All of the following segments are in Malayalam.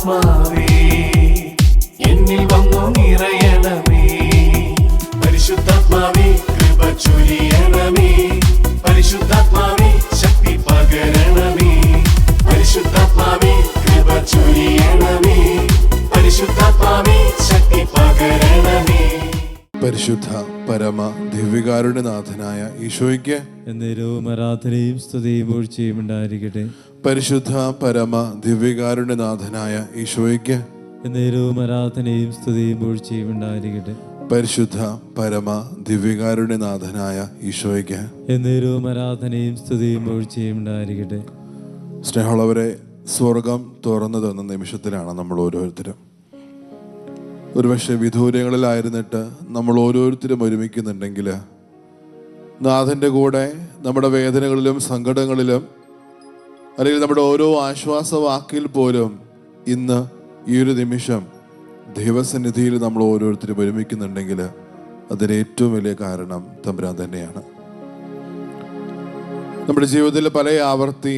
പരിശുദ്ധാത്മാവേ എന്നിൽ വന്നു നിറയണമേ. പരിശുദ്ധാത്മാവേ കൃപ ചൊരിയണമേ. പരിശുദ്ധാത്മാവേ ശക്തി പകരണമേ. പരിശുദ്ധാത്മാവേ കൃപ ചൊരിയണമേ. പരിശുദ്ധാത്മാവേ ശക്തി പകരണമേ. പരിശുദ്ധ പരമ ദിവ്യകാരുണ്യനാഥനായ ഈശോയ്ക്ക് എന്നേരവും ആരാധനയും സ്തുതിയും വീഴ്ചയും ഉണ്ടായിരിക്കട്ടെ. പരിശുദ്ധ പരമ ദിവ്യകാരുണ്യനാഥനായ ഈശോയ്ക്ക് എന്നേരവും ആരാധനയും സ്തുതിയും വീഴ്ചയും ഉണ്ടായിരിക്കട്ടെ. പരിശുദ്ധ പരമ ദിവ്യകാരുണ്യനാഥനായ ഈശോയ്ക്ക് എന്നേരവും ആരാധനയും സ്തുതിയും വീഴ്ചയും ഉണ്ടായിരിക്കട്ടെ. സ്നേഹമുള്ളവരെ, സ്വർഗം തുറന്നു തന്ന നിമിഷത്തിലാണ് നമ്മൾ ഓരോരുത്തരും. ഒരുപക്ഷെ വിദൂരങ്ങളിലായിരുന്നിട്ട് നമ്മൾ ഓരോരുത്തരും ഒരുമിക്കുന്നുണ്ടെങ്കിൽ നാഥൻ്റെ കൂടെ നമ്മുടെ വേദനകളിലും സങ്കടങ്ങളിലും അല്ലെങ്കിൽ നമ്മുടെ ഓരോ ആശ്വാസവാക്കിൽ പോലും ഇന്ന് ഈ ഒരു നിമിഷം ദൈവസന്നിധിയിൽ നമ്മൾ ഓരോരുത്തരും ഒരുമിക്കുന്നുണ്ടെങ്കിൽ അതിന് ഏറ്റവും വലിയ കാരണം തമ്പുരാൻ തന്നെയാണ്. നമ്മുടെ ജീവിതത്തിൽ പല ആവർത്തി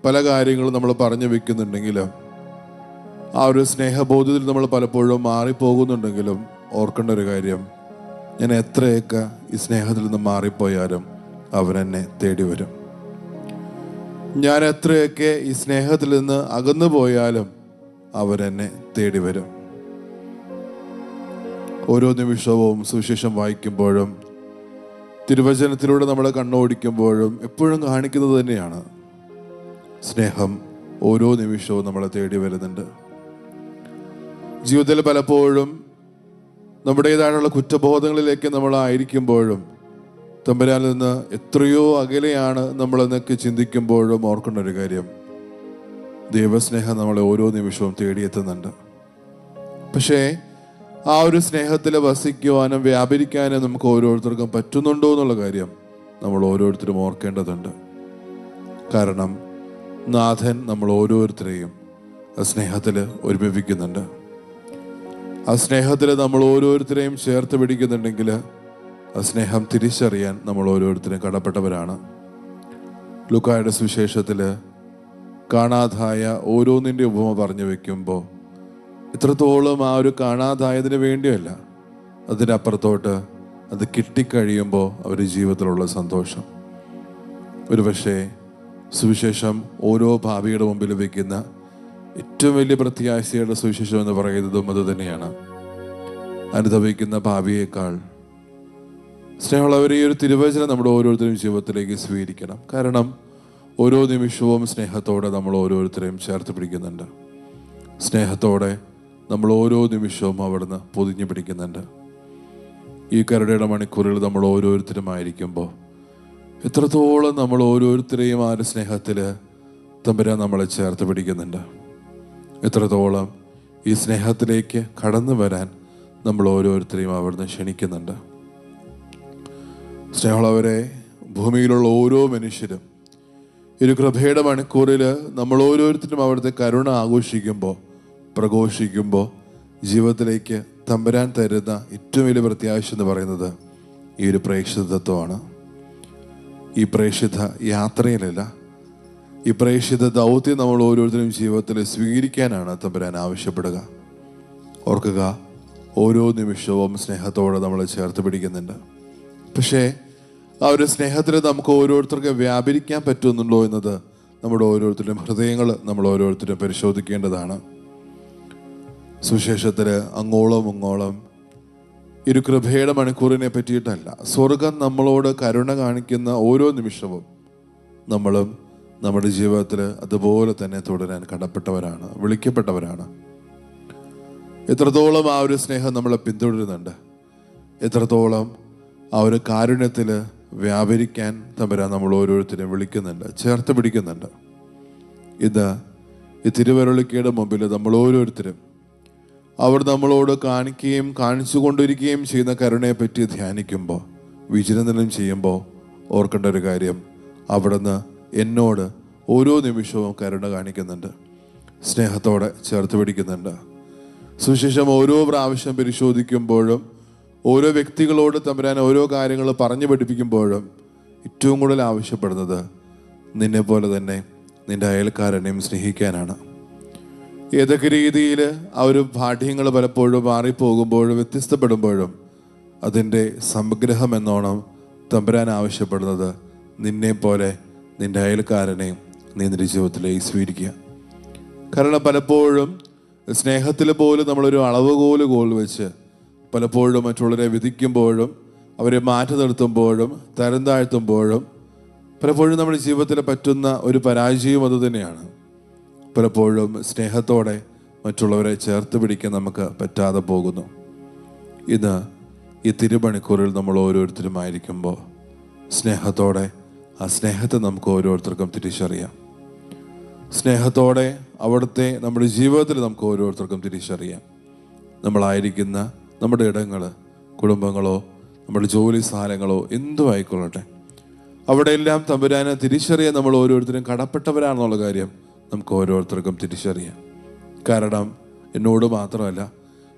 പല കാര്യങ്ങളും നമ്മൾ പറഞ്ഞു വെക്കുന്നുണ്ടെങ്കിലും ആ ഒരു സ്നേഹബോധത്തിൽ നമ്മൾ പലപ്പോഴും മാറിപ്പോകുന്നുണ്ടെങ്കിലും ഓർക്കേണ്ട ഒരു കാര്യം, ഞാൻ എത്രയൊക്കെ ഈ സ്നേഹത്തിൽ നിന്ന് മാറിപ്പോയാലും അവൻ എന്നെ തേടി വരും. ഞാൻ എത്രയൊക്കെ ഈ സ്നേഹത്തിൽ നിന്ന് അകന്നു പോയാലും അവൻ എന്നെ തേടി വരും. ഓരോ നിമിഷവും സുവിശേഷം വായിക്കുമ്പോഴും തിരുവചനത്തിലൂടെ നമ്മൾ കണ്ണോടിക്കുമ്പോഴും എപ്പോഴും കാണിക്കുന്നത് തന്നെയാണ്, സ്നേഹം ഓരോ നിമിഷവും നമ്മളെ തേടി വരുന്നുണ്ട്. ജീവിതത്തിൽ പലപ്പോഴും നമ്മുടേതായുള്ള കുറ്റബോധങ്ങളിലേക്ക് നമ്മളായിരിക്കുമ്പോഴും തമ്പുരാനിൽ നിന്ന് എത്രയോ അകലെയാണ് നമ്മളെന്നൊക്കെ ചിന്തിക്കുമ്പോഴും ഓർക്കേണ്ട ഒരു കാര്യം, ദൈവസ്നേഹം നമ്മളെ ഓരോ നിമിഷവും തേടിയെത്തുന്നുണ്ട്. പക്ഷേ ആ ഒരു സ്നേഹത്തിൽ വസിക്കുവാനും വ്യാപരിക്കാനും നമുക്ക് ഓരോരുത്തർക്കും പറ്റുന്നുണ്ടോ എന്നുള്ള കാര്യം നമ്മൾ ഓരോരുത്തരും ഓർക്കേണ്ടതുണ്ട്. കാരണം നാഥൻ നമ്മൾ ഓരോരുത്തരെയും ആ സ്നേഹത്തിൽ ഒരുമിപ്പിക്കുന്നുണ്ട്. ആ സ്നേഹത്തിൽ നമ്മൾ ഓരോരുത്തരെയും ചേർത്ത് പിടിക്കുന്നുണ്ടെങ്കിൽ ആ സ്നേഹം തിരിച്ചറിയാൻ നമ്മൾ ഓരോരുത്തരും കടപ്പെട്ടവരാണ്. ലൂക്കായുടെ സുവിശേഷത്തിൽ കാണാതായ ഓരോന്നിൻ്റെ ഉപമ പറഞ്ഞു വെക്കുമ്പോൾ ഇത്രത്തോളം ആ ഒരു കാണാതായതിന് വേണ്ടിയല്ല, അതിനപ്പുറത്തോട്ട് അത് കിട്ടിക്കഴിയുമ്പോൾ അവരുടെ ജീവിതത്തിലുള്ള സന്തോഷം. ഒരുപക്ഷെ സുവിശേഷം ഓരോ ഭാവിയുടെ മുമ്പിൽ വയ്ക്കുന്ന ഏറ്റവും വലിയ പ്രത്യാശയുടെ സുവിശേഷം എന്ന് പറയുന്നതും അത് തന്നെയാണ്. അനുഭവിക്കുന്ന ഭാവിയേക്കാൾ സ്നേഹമുള്ളവർ, ഈ ഒരു തിരുവചനം നമ്മുടെ ഓരോരുത്തരും ജീവിതത്തിലേക്ക് സ്വീകരിക്കണം. കാരണം ഓരോ നിമിഷവും സ്നേഹത്തോടെ നമ്മൾ ഓരോരുത്തരെയും ചേർത്ത് പിടിക്കുന്നുണ്ട്. സ്നേഹത്തോടെ നമ്മൾ ഓരോ നിമിഷവും അവിടുന്ന് പൊതിഞ്ഞു പിടിക്കുന്നുണ്ട്. ഈ കരുണയുടെ മണിക്കൂറിൽ നമ്മൾ ഓരോരുത്തരുമായിരിക്കുമ്പോൾ എത്രത്തോളം നമ്മൾ ഓരോരുത്തരെയും ആ ഒരു സ്നേഹത്തിൽ തമ്പുരാൻ നമ്മളെ ചേർത്ത് പിടിക്കുന്നുണ്ട്. എത്രത്തോളം ഈ സ്നേഹത്തിലേക്ക് കടന്നു വരാൻ നമ്മൾ ഓരോരുത്തരെയും അവിടുന്ന് ക്ഷണിക്കുന്നുണ്ട്. സ്നേഹമുള്ളവരെ, ഭൂമിയിലുള്ള ഓരോ മനുഷ്യരും ഒരു കൃപയുടെ മണിക്കൂറിൽ നമ്മൾ ഓരോരുത്തരും അവിടുത്തെ കരുണ ആഘോഷിക്കുമ്പോൾ, പ്രഘോഷിക്കുമ്പോൾ ജീവിതത്തിലേക്ക് തമ്പുരാൻ തരുന്ന ഏറ്റവും വലിയ പ്രത്യാശ എന്ന് പറയുന്നത് ഈ ഒരു പ്രേക്ഷിതത്വമാണ്. ഈ പ്രേക്ഷിത യാത്രയിലല്ല, ഈ പ്രേക്ഷിത ദൗത്യം നമ്മൾ ഓരോരുത്തരും ജീവിതത്തിൽ സ്വീകരിക്കാനാണ് തമ്പുരാൻ ആവശ്യപ്പെടുക. ഓർക്കുക, ഓരോ നിമിഷവും സ്നേഹത്തോടെ നമ്മൾ ചേർത്ത് പിടിക്കുന്നുണ്ട്. പക്ഷേ ആ ഒരു സ്നേഹത്തിൽ നമുക്ക് ഓരോരുത്തർക്ക് വ്യാപരിക്കാൻ പറ്റുന്നുണ്ടോ എന്നത് നമ്മുടെ ഓരോരുത്തരുടെയും ഹൃദയങ്ങൾ നമ്മൾ ഓരോരുത്തരും പരിശോധിക്കേണ്ടതാണ്. സുവിശേഷത്തിൽ അങ്ങോളം ഇങ്ങോളം ഒരു കൃപയുടെ മണിക്കൂറിനെ പറ്റിയിട്ടല്ല, സ്വർഗം നമ്മളോട് കരുണ കാണിക്കുന്ന ഓരോ നിമിഷവും നമ്മളും നമ്മുടെ ജീവിതത്തിൽ അതുപോലെ തന്നെ തുടരാൻ കടപ്പെട്ടവരാണ്, വിളിക്കപ്പെട്ടവരാണ്. എത്രത്തോളം ആ ഒരു സ്നേഹം നമ്മളെ പിന്തുടരുന്നുണ്ട്, എത്രത്തോളം ആ ഒരു കാരുണ്യത്തിൽ വ്യാപരിക്കാൻ തമ്പുരാൻ നമ്മൾ ഓരോരുത്തരും വിളിക്കുന്നുണ്ട്, ചേർത്ത് പിടിക്കുന്നുണ്ട്. ഇത് ഈ തിരുവരുളിക്കയുടെ മുമ്പിൽ നമ്മൾ ഓരോരുത്തരും അവർ നമ്മളോട് കാണിക്കുകയും കാണിച്ചു കൊണ്ടിരിക്കുകയും ചെയ്യുന്ന കരുണയെപ്പറ്റി ധ്യാനിക്കുമ്പോൾ, വിചിന്തനം ചെയ്യുമ്പോൾ ഓർക്കേണ്ട ഒരു കാര്യം, അവിടുന്ന് എന്നോട് ഓരോ നിമിഷവും കരുണ കാണിക്കുന്നുണ്ട്, സ്നേഹത്തോടെ ചേർത്ത് പിടിക്കുന്നുണ്ട്. സുവിശേഷം ഓരോ പ്രാവശ്യം പരിശോധിക്കുമ്പോഴും ഓരോ വ്യക്തികളോട് തമ്പുരാൻ ഓരോ കാര്യങ്ങൾ പറഞ്ഞു പഠിപ്പിക്കുമ്പോഴും ഏറ്റവും കൂടുതൽ ആവശ്യപ്പെടുന്നത് നിന്നെ പോലെ തന്നെ നിന്റെ അയൽക്കാരനെയും സ്നേഹിക്കാനാണ്. ഏതൊക്കെ രീതിയിൽ ആ ഒരു പാഠ്യങ്ങൾ പലപ്പോഴും മാറിപ്പോകുമ്പോഴും വ്യത്യസ്തപ്പെടുമ്പോഴും അതിൻ്റെ സംഗ്രഹം എന്നോണം തമ്പുരാൻ ആവശ്യപ്പെടുന്നത് നിന്നെ പോലെ നിൻ്റെ അയൽക്കാരനെയും നീ നിൻ്റെ ജീവിതത്തിലേക്ക് സ്വീകരിക്കുക. കാരണം പലപ്പോഴും സ്നേഹത്തിൽ പോലും നമ്മളൊരു അളവുകോൽ വെച്ച് പലപ്പോഴും മറ്റുള്ളവരെ വിധിക്കുമ്പോഴും അവരെ മാറ്റി നിർത്തുമ്പോഴും തരം താഴ്ത്തുമ്പോഴും പലപ്പോഴും നമ്മുടെ ജീവിതത്തിൽ പറ്റുന്ന ഒരു പരാജയവും അതുതന്നെയാണ്. പലപ്പോഴും സ്നേഹത്തോടെ മറ്റുള്ളവരെ ചേർത്ത് പിടിക്കാൻ നമുക്ക് പറ്റാതെ പോകുന്നു. ഇന്ന് ഈ തിരുമണിക്കൂറിൽ നമ്മൾ ഓരോരുത്തരുമായിരിക്കുമ്പോൾ സ്നേഹത്തോടെ ആ സ്നേഹത്തെ നമുക്ക് ഓരോരുത്തർക്കും തിരിച്ചറിയാം. സ്നേഹത്തോടെ അവിടുത്തെ നമ്മുടെ ജീവിതത്തിൽ നമുക്ക് ഓരോരുത്തർക്കും തിരിച്ചറിയാം. നമ്മളായിരിക്കുന്ന നമ്മുടെ ഇടങ്ങൾ, കുടുംബങ്ങളോ നമ്മുടെ ജോലി സ്ഥലങ്ങളോ എന്തും ആയിക്കൊള്ളട്ടെ, അവിടെയെല്ലാം തമ്പുരാനെ തിരിച്ചറിയാൻ നമ്മൾ ഓരോരുത്തരും കടപ്പെട്ടവരാണെന്നുള്ള കാര്യം നമുക്ക് ഓരോരുത്തർക്കും തിരിച്ചറിയാം. കാരണം എന്നോട് മാത്രമല്ല,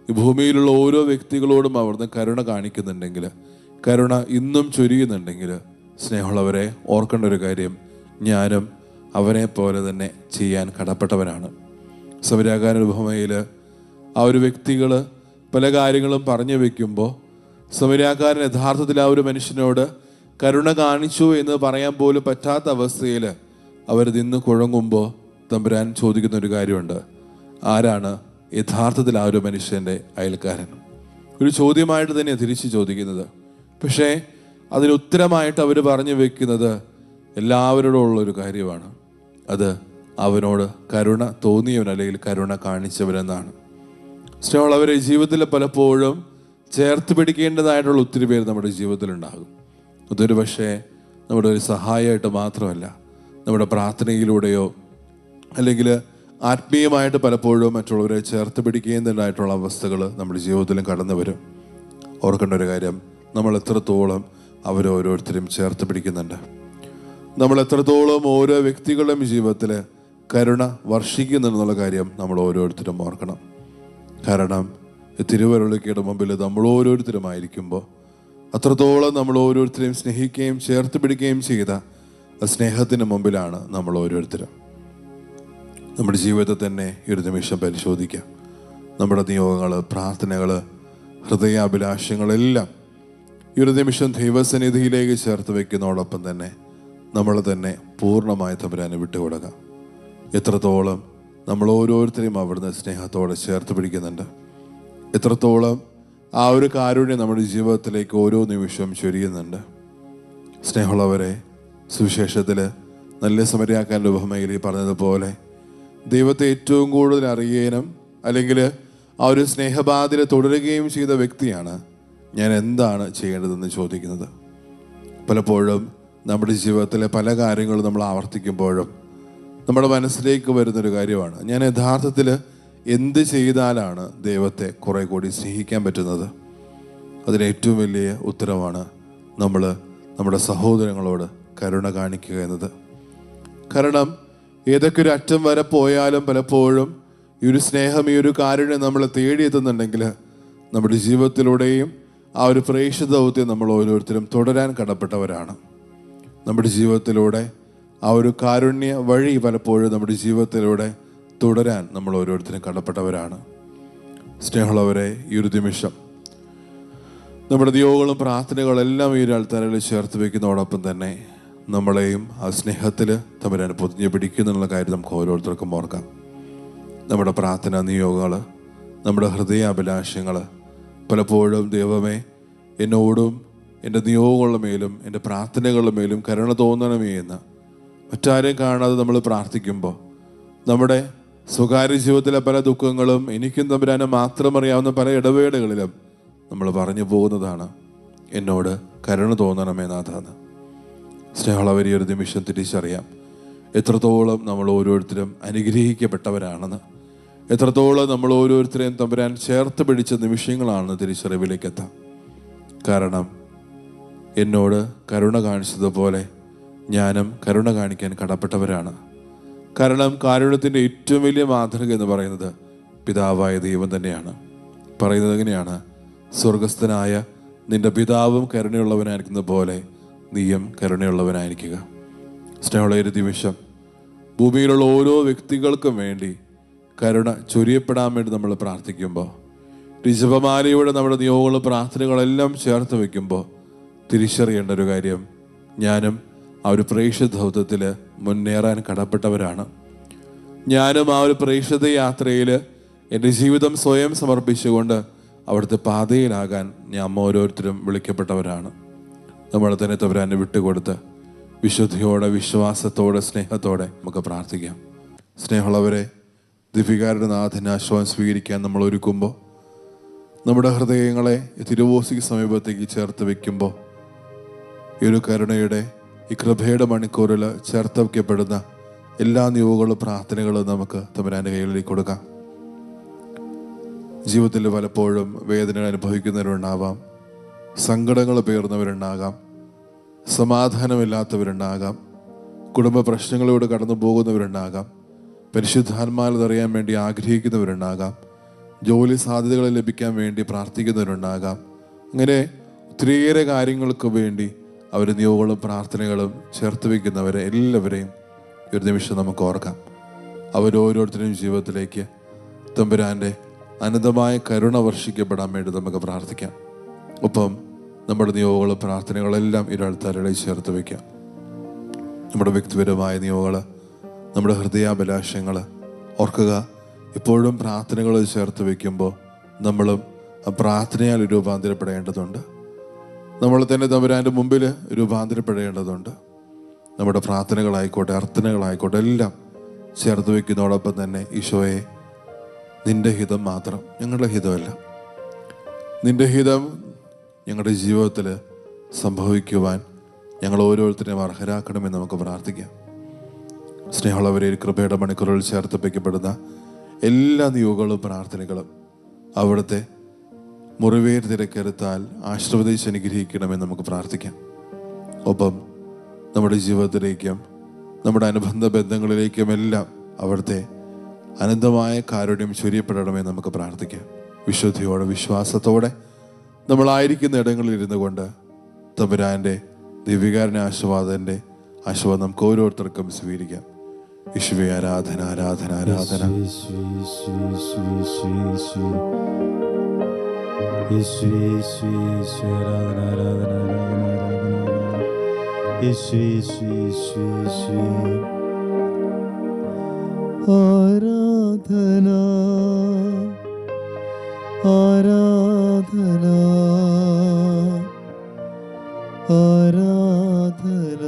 ഈ ഭൂമിയിലുള്ള ഓരോ വ്യക്തികളോടും അവിടുന്ന് കരുണ കാണിക്കുന്നുണ്ടെങ്കിൽ, കരുണ ഇന്നും ചൊരിയുന്നുണ്ടെങ്കിൽ, സ്നേഹമുള്ളവരെ ഓർക്കേണ്ട ഒരു കാര്യം, ഞാനും അവനെ പോലെ തന്നെ ചെയ്യാൻ കടപ്പെട്ടവനാണ്. സമരിയാക്കാരൻ ഉപമയിൽ ആ ഒരു വ്യക്തികൾ പല കാര്യങ്ങളും പറഞ്ഞു വെക്കുമ്പോൾ സമരിയാക്കാരൻ യഥാർത്ഥത്തിൽ ആ ഒരു മനുഷ്യനോട് കരുണ കാണിച്ചു എന്ന് പറയാൻ പോലും പറ്റാത്ത അവസ്ഥയിൽ അവർ നിന്ന് കുഴങ്ങുമ്പോൾ തമ്പുരാൻ ചോദിക്കുന്ന ഒരു കാര്യമുണ്ട്, ആരാണ് യഥാർത്ഥത്തിൽ ആ ഒരു മനുഷ്യൻ്റെ അയൽക്കാരൻ? ഒരു ചോദ്യമായിട്ട് തന്നെയാണ് തിരിച്ച് ചോദിക്കുന്നത്. പക്ഷേ അതിന് ഉത്തരമായിട്ട് അവർ പറഞ്ഞു വെക്കുന്നത് എല്ലാവരോടും ഉള്ളൊരു കാര്യമാണ്, അത് അവനോട് കരുണ തോന്നിയവൻ അല്ലെങ്കിൽ കരുണ കാണിച്ചവരെന്നാണ്. സ്നേഹമുള്ളവരെ, ജീവിതത്തിൽ പലപ്പോഴും ചേർത്ത് പിടിക്കേണ്ടതായിട്ടുള്ള ഒത്തിരി പേര് നമ്മുടെ ജീവിതത്തിലുണ്ടാകും. അതൊരു പക്ഷേ നമ്മുടെ ഒരു സഹായമായിട്ട് മാത്രമല്ല, നമ്മുടെ പ്രാർത്ഥനയിലൂടെയോ അല്ലെങ്കിൽ ആത്മീയമായിട്ട് പലപ്പോഴും മറ്റുള്ളവരെ ചേർത്ത് പിടിക്കേണ്ടതായിട്ടുള്ള അവസ്ഥകൾ നമ്മുടെ ജീവിതത്തിലും കടന്നു വരും. ഓർക്കേണ്ട ഒരു കാര്യം, നമ്മൾ എത്രത്തോളം അവരോരോരുത്തരും ചേർത്ത് പിടിക്കുന്നുണ്ട്, നമ്മൾ എത്രത്തോളം ഓരോ വ്യക്തികളുടെയും ജീവിതത്തിൽ കരുണ വർഷിക്കുന്നുണ്ടെന്നുള്ള കാര്യം നമ്മൾ ഓരോരുത്തരും ഓർക്കണം. കാരണം തിരുവരുളിക്കയുടെ മുമ്പിൽ നമ്മൾ ഓരോരുത്തരുമായിരിക്കുമ്പോൾ അത്രത്തോളം നമ്മൾ ഓരോരുത്തരെയും സ്നേഹിക്കുകയും ചേർത്ത് പിടിക്കുകയും ചെയ്ത സ്നേഹത്തിന് മുമ്പിലാണ് നമ്മൾ ഓരോരുത്തരും. നമ്മുടെ ജീവിതത്തെ തന്നെ ഈ ഒരു നിമിഷം പരിശോധിക്കാം. നമ്മുടെ നിയോഗങ്ങൾ, പ്രാർത്ഥനകൾ, ഹൃദയാഭിലാഷങ്ങളെല്ലാം ഈ ഒരു നിമിഷം ദൈവസന്നിധിയിലേക്ക് ചേർത്ത് വയ്ക്കുന്നതോടൊപ്പം തന്നെ നമ്മൾ തന്നെ പൂർണ്ണമായി തമ്പുരാനെ വിട്ടുകൊടുക്കാം. എത്രത്തോളം നമ്മൾ ഓരോരുത്തരെയും അവിടുന്ന് സ്നേഹത്തോടെ ചേർത്ത് പിടിക്കുന്നുണ്ട്, എത്രത്തോളം ആ ഒരു കാരുണ്യം നമ്മുടെ ജീവിതത്തിലേക്ക് ഓരോ നിമിഷവും ചൊരിയുന്നുണ്ട്. സ്നേഹമുള്ളവരെ, സുവിശേഷത്തിൽ നല്ല സമരിയാക്കാരൻ്റെ ഉപമയിൽ പറഞ്ഞതുപോലെ ദൈവത്തെ ഏറ്റവും കൂടുതൽ അറിയാനും അല്ലെങ്കിൽ ആ ഒരു സ്നേഹബാധ്യത തുടരുകയും ചെയ്ത വ്യക്തിയാണ് ഞാൻ എന്താണ് ചെയ്യേണ്ടതെന്ന് ചോദിക്കുന്നത്. പലപ്പോഴും നമ്മുടെ ജീവിതത്തിലെ പല കാര്യങ്ങളും നമ്മൾ ആവർത്തിക്കുമ്പോഴും നമ്മുടെ മനസ്സിലേക്ക് വരുന്നൊരു കാര്യമാണ്, ഞാൻ യഥാർത്ഥത്തിൽ എന്ത് ചെയ്താലാണ് ദൈവത്തെ കുറെ കൂടി സ്നേഹിക്കാൻ പറ്റുന്നത്? അതിന് ഏറ്റവും വലിയ ഉത്തരവാണ് നമ്മൾ നമ്മുടെ സഹോദരങ്ങളോട് കരുണ കാണിക്കുക എന്നത്. കാരണം ഏതൊക്കെ ഒരു അറ്റം വരെ പോയാലും പലപ്പോഴും ഈ ഒരു സ്നേഹം, ഈ ഒരു കാരുണ്യം നമ്മളെ തേടിയെത്തുന്നുണ്ടെങ്കിൽ നമ്മുടെ ജീവിതത്തിലൂടെയും ആ ഒരു പ്രേക്ഷിത ദൗത്യം നമ്മൾ ഓരോരുത്തരും തുടരാൻ കടപ്പെട്ടവരാണ്. നമ്മുടെ ജീവിതത്തിലൂടെ ആ ഒരു കാരുണ്യ വഴി പലപ്പോഴും നമ്മുടെ ജീവിതത്തിലൂടെ തുടരാൻ നമ്മൾ ഓരോരുത്തരും കടപ്പെട്ടവരാണ്. സ്നേഹമുള്ളവരെ, ഈ ഒരു നിമിഷം നമ്മുടെ നിയോഗങ്ങളും പ്രാർത്ഥനകളെല്ലാം ഈ ഒരു ആൾത്താരകളിൽ ചേർത്ത് വയ്ക്കുന്നതോടൊപ്പം തന്നെ നമ്മളെയും ആ സ്നേഹത്തിൽ തമ്പുരാൻ പൊതിഞ്ഞ് പിടിക്കുന്നുള്ള കാര്യം നമുക്ക് ഓരോരുത്തർക്കും ഓർക്കാം. നമ്മുടെ പ്രാർത്ഥന നിയോഗങ്ങൾ, നമ്മുടെ ഹൃദയാഭിലാഷങ്ങൾ പലപ്പോഴും ദൈവമേ എന്നോടും എൻ്റെ നിയോഗങ്ങളുടെ മേലും എൻ്റെ പ്രാർത്ഥനകളുടെ മേലും കരുണ തോന്നണമേ എന്ന് മറ്റാരെയും കാണാതെ നമ്മൾ പ്രാർത്ഥിക്കുമ്പോൾ നമ്മുടെ സ്വകാര്യ ജീവിതത്തിലെ പല ദുഃഖങ്ങളും എനിക്കും തമ്പുരാനെ മാത്രം അറിയാവുന്ന പല ഇടവേളകളിലും നമ്മൾ പറഞ്ഞു പോകുന്നതാണ്, എന്നോട് കരുണ തോന്നണമേ നാഥാന്ന്. സ്നേഹമുള്ളവരെ, ഒരു നിമിഷം തിരിച്ചറിയാം എത്രത്തോളം നമ്മൾ ഓരോരുത്തരും അനുഗ്രഹിക്കപ്പെട്ടവരാണെന്ന്, എത്രത്തോളം നമ്മൾ ഓരോരുത്തരെയും തമ്പുരാൻ ചേർത്ത് പിടിച്ച നിമിഷങ്ങളാണെന്ന് തിരിച്ചറിവിലേക്ക് എത്താം. കാരണം എന്നോട് കരുണ കാണിച്ചതുപോലെ ഞാനും കരുണ കാണിക്കാൻ കടപ്പെട്ടവരാണ്. കാരണം കാരുണ്യത്തിൻ്റെ ഏറ്റവും വലിയ മാതൃക എന്ന് പറയുന്നത് പിതാവായ ദൈവം തന്നെയാണ്. പറയുന്നത് എങ്ങനെയാണ്? സ്വർഗസ്ഥനായ നിന്റെ പിതാവും കരുണയുള്ളവനായിരിക്കുന്ന പോലെ നീയും കരുണയുള്ളവനായിരിക്കുക. സ്നേഹമുള്ള ഒരു നിമിഷം ഭൂമിയിലുള്ള ഓരോ വ്യക്തികൾക്കും വേണ്ടി കരുണ ചൊരിയപ്പെടാൻ വേണ്ടി നമ്മൾ പ്രാർത്ഥിക്കുമ്പോൾ, ഈ ജപമാലയുടെ നമ്മുടെ നിയോഗങ്ങളും പ്രാർത്ഥനകളെല്ലാം ചേർത്ത് വയ്ക്കുമ്പോൾ തിരിച്ചറിയേണ്ട ഒരു കാര്യം, ഞാനും ആ ഒരു പ്രേക്ഷിത ദൗത്യത്തിൽ മുന്നേറാൻ കടപ്പെട്ടവരാണ്. ഞാനും ആ ഒരു പ്രേക്ഷിത യാത്രയിൽ എൻ്റെ ജീവിതം സ്വയം സമർപ്പിച്ചുകൊണ്ട് അവിടുത്തെ പാതയിലാകാൻ ഞാൻ ഓരോരുത്തരും വിളിക്കപ്പെട്ടവരാണ്. നമ്മൾ തന്നെ തമ്പുരാനെ വിട്ടുകൊടുത്ത് വിശുദ്ധിയോടെ, വിശ്വാസത്തോടെ, സ്നേഹത്തോടെ നമുക്ക് പ്രാർത്ഥിക്കാം. സ്നേഹമുള്ളവരെ, ദിവ്യകാരുടെ നാഥന് ആശ്വാസം സ്വീകരിക്കാൻ നമ്മൾ ഒരുക്കുമ്പോൾ, നമ്മുടെ ഹൃദയങ്ങളെ തിരുവോസിക്ക് സമീപത്തേക്ക് ചേർത്ത് വയ്ക്കുമ്പോൾ, ഈ ഒരു കരുണയുടെ, ഈ കൃപയുടെ മണിക്കൂറിൽ ചേർത്ത് വയ്ക്കപ്പെടുന്ന എല്ലാ നിയോഗങ്ങളും പ്രാർത്ഥനകളും നമുക്ക് തമ്പുരാൻ്റെ കൈകളിലേക്ക് കൊടുക്കാം. ജീവിതത്തിൽ പലപ്പോഴും വേദന അനുഭവിക്കുന്നവരുണ്ടാവാം, സങ്കടങ്ങൾ പേർന്നവരുണ്ടാകാം, സമാധാനമില്ലാത്തവരുണ്ടാകാം, കുടുംബ പ്രശ്നങ്ങളിലൂടെ കടന്നു പോകുന്നവരുണ്ടാകാം, പരിശുദ്ധാത്മാവിൽ അറിയാൻ വേണ്ടി ആഗ്രഹിക്കുന്നവരുണ്ടാകാം, ജോലി സാധ്യതകൾ ലഭിക്കാൻ വേണ്ടി പ്രാർത്ഥിക്കുന്നവരുണ്ടാകാം. അങ്ങനെ ഒത്തിരിയേറെ കാര്യങ്ങൾക്ക് വേണ്ടി അവർ നിയോഗങ്ങളും പ്രാർത്ഥനകളും ചേർത്ത് വയ്ക്കുന്നവരെ എല്ലാവരെയും ഒരു നിമിഷം നമുക്ക് ഓർക്കാം. അവരോരോരുത്തരുടെയും ജീവിതത്തിലേക്ക് തമ്പുരാൻ്റെ അനന്തമായ കരുണ വർഷിക്കപ്പെടാൻ വേണ്ടി നമുക്ക് പ്രാർത്ഥിക്കാം. ഒപ്പം നമ്മുടെ നിയോഗങ്ങളും പ്രാർത്ഥനകളെല്ലാം ഇരൾത്താരുടെ ചേർത്ത് വയ്ക്കാം. നമ്മുടെ വ്യക്തിപരമായ നിയോഗങ്ങൾ, നമ്മുടെ ഹൃദയാഭിലാഷങ്ങൾ ഓർക്കുക. ഇപ്പോഴും പ്രാർത്ഥനകൾ ചേർത്ത് വയ്ക്കുമ്പോൾ നമ്മളും ആ പ്രാർത്ഥനയാൽ രൂപാന്തരപ്പെടേണ്ടതുണ്ട്. നമ്മൾ തന്നെ തമ്പുരാൻ്റെ മുമ്പിൽ രൂപാന്തരപ്പെടേണ്ടതുണ്ട്. നമ്മുടെ പ്രാർത്ഥനകളായിക്കോട്ടെ, അർത്ഥനകളായിക്കോട്ടെ എല്ലാം ചേർത്ത് വയ്ക്കുന്നതോടൊപ്പം തന്നെ ഈശോയെ, നിൻ്റെ ഹിതം മാത്രം, ഞങ്ങളുടെ ഹിതമല്ല, നിൻ്റെ ഹിതം ഞങ്ങളുടെ ജീവിതത്തിൽ സംഭവിക്കുവാൻ ഞങ്ങൾ ഓരോരുത്തരെയും അർഹരാക്കണമെന്ന് നമുക്ക് പ്രാർത്ഥിക്കാം. സ്നേഹമുള്ളവരെ, കൃപയുടെ മണിക്കൂറുകൾ ചേർത്ത് വയ്ക്കപ്പെടുന്ന എല്ലാ നിയോഗങ്ങളും പ്രാർത്ഥനകളും അവിടുത്തെ മുറിവേർ തിരക്കെടുത്താൽ ആശീർവദിച്ച് അനുഗ്രഹിക്കണമെന്ന് നമുക്ക് പ്രാർത്ഥിക്കാം. ഒപ്പം നമ്മുടെ ജീവിതത്തിലേക്കും നമ്മുടെ അനുബന്ധ ബന്ധങ്ങളിലേക്കും എല്ലാം അവിടുത്തെ അനന്തമായ കാരുണ്യം ചൊരിയപ്പെടണമെന്ന് നമുക്ക് പ്രാർത്ഥിക്കാം. വിശുദ്ധിയോടെ, വിശ്വാസത്തോടെ നമ്മളായിരിക്കുന്ന ഇടങ്ങളിൽ ഇരുന്നു കൊണ്ട് തമ്പുരാൻ്റെ ദിവ്യകാരുണ്യ ആശീർവാദൻ്റെ ആശീർവാദം നമുക്ക് ഓരോരുത്തർക്കും സ്വീകരിക്കാം. യേശുവേ, ആരാധന, ആരാധന, ആരാധന. ആരാധന, ആരാധന, ആരാധന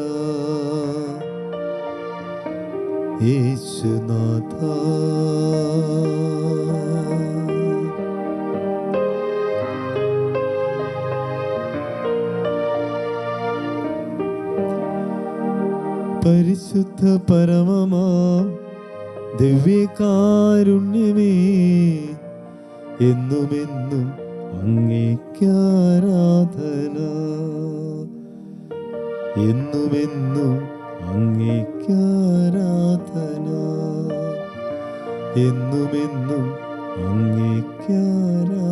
യേശുനാഥ. പരിശുദ്ധ പരമമാം ദിവ്യകാരുണ്യമേ, എന്നുമെന്നും അങ്ങേക്കാരാധന, എന്നുമെന്നും അങ്ങേക്കാരാധന, എന്നുമെന്നും അങ്ങേക്കാരാധന.